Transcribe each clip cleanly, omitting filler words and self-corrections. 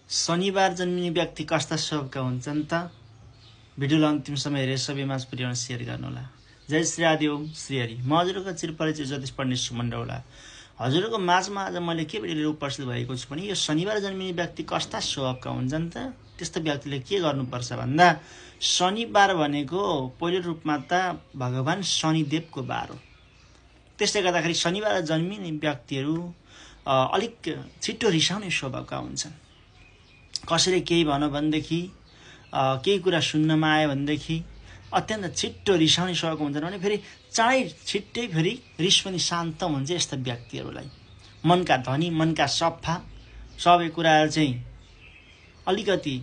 शनिबार जन्मिने व्यक्ति कस्ता स्वभावका हुन्छन् त? भिडियोलाई अन्तिम समय हेरेर सबैमा पुर्याउन सेयर गर्नुहोला। जय श्री आदि ओम श्री हरि। म हजुरको चिरपरिचय ज्योतिष पण्डित सुमन रौला। हजुरको माझमा आज मैले के भिडियो लिएर उपस्थित भएको छु भने यो शनिबार जन्मिने व्यक्ति कस्ता स्वभावका हुन्छन् त? त्यस्तो व्यक्तिले के गर्नुपर्छ भन्दा शनिबार भनेको पहिलो रूपमा त भगवान शनिदेवको बार हो। त्यसले गर्दाखेरि शनिबार जन्मिने व्यक्तिहरू अलिक छिट्टो रिसाउने स्वभावका हुन्छन्। कसैले केही भन्यो भनेदेखि केही कुरा सुन्नमा आयो भनेदेखि अत्यन्त छिट्टो रिसाउने स्वभावको हुन्छन् भने फेरि चाँडै छिट्टै फेरि रिस पनि शान्त हुन्छ। यस्ता व्यक्तिहरूलाई मनका धनी मनका सफा सबै कुराहरू चाहिँ अलिकति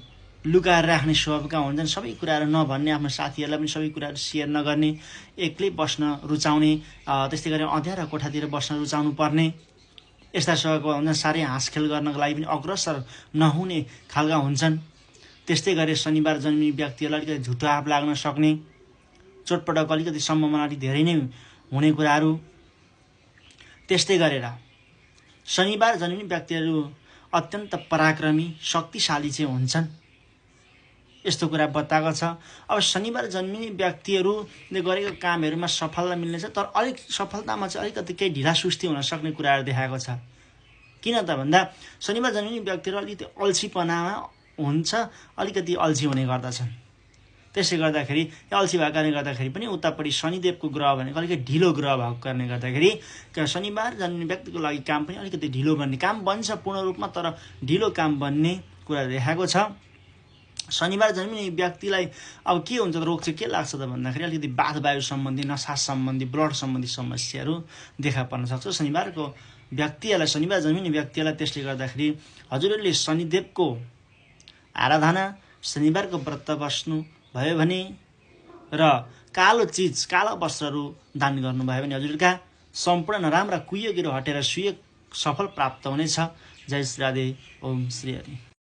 लुकाएर राख्ने स्वभावका हुन्छन्। सबै कुराहरू नभन्ने, आफ्नो साथीहरूलाई पनि सबै कुराहरू सेयर नगर्ने, एक्लै बस्न रुचाउने, त्यस्तै गरी अँध्यारो कोठातिर बस्न रुचाउनु पर्ने यस्ता स्वभावका हुन्छन्। साह्रै हाँसखेल गर्नको लागि पनि अग्रसर नहुने खालका हुन्छन्। त्यस्तै गरी शनिबार जन्मिने व्यक्तिहरूलाई अलिकति झुटो आँप लाग्न सक्ने, चोटपटक अलिकति सम्भावना अलिक धेरै नै हुने कुराहरू। त्यस्तै गरेर शनिबार जन्मिने व्यक्तिहरू अत्यन्त पराक्रमी शक्तिशाली चाहिँ हुन्छन्, यस्तो कुरा बताएको छ। अब शनिबार जन्मिने व्यक्तिहरूले गरेको कामहरूमा सफलता मिल्नेछ, तर अलिक सफलतामा चाहिँ अलिकति केही ढिलासुस्ती हुन सक्ने कुराहरू देखाएको छ। किन त भन्दा शनिबार जन्मिने व्यक्तिहरू अलिकति अल्छीपनामा हुन्छ, अलिकति अल्छी हुने गर्दछन्। त्यसले गर्दाखेरि अल्छी भएको कारणले गर्दाखेरि पनि उतापट्टि शनिदेवको ग्रह भनेको अलिकति ढिलो ग्रह भएको कारणले गर्दाखेरि शनिबार जन्मिने व्यक्तिको लागि काम पनि अलिकति ढिलो बन्ने, काम बन्छ पूर्ण रूपमा तर ढिलो काम बन्ने कुरा देखाएको छ। शनिबार जन्मिने व्यक्तिलाई अब के हुन्छ त, रोग चाहिँ के लाग्छ त भन्दाखेरि अलिकति बाथवायु सम्बन्धी, नसा सम्बन्धी, ब्लड सम्बन्धी समस्याहरू देखा पर्न सक्छ शनिबारको व्यक्तिहरूलाई, शनिबार जन्मिने व्यक्तिहरूलाई। त्यसले गर्दाखेरि हजुरहरूले शनिदेवको आराधना, शनिबारको व्रत बस्नु भयो भने र कालो चिज, काला वस्त्रहरू दान गर्नुभयो भने हजुरका सम्पूर्ण नराम्रा कुयोगहरू हटेर सुयोग सफल प्राप्त हुनेछ। जय श्री राधे ओम श्री हरि।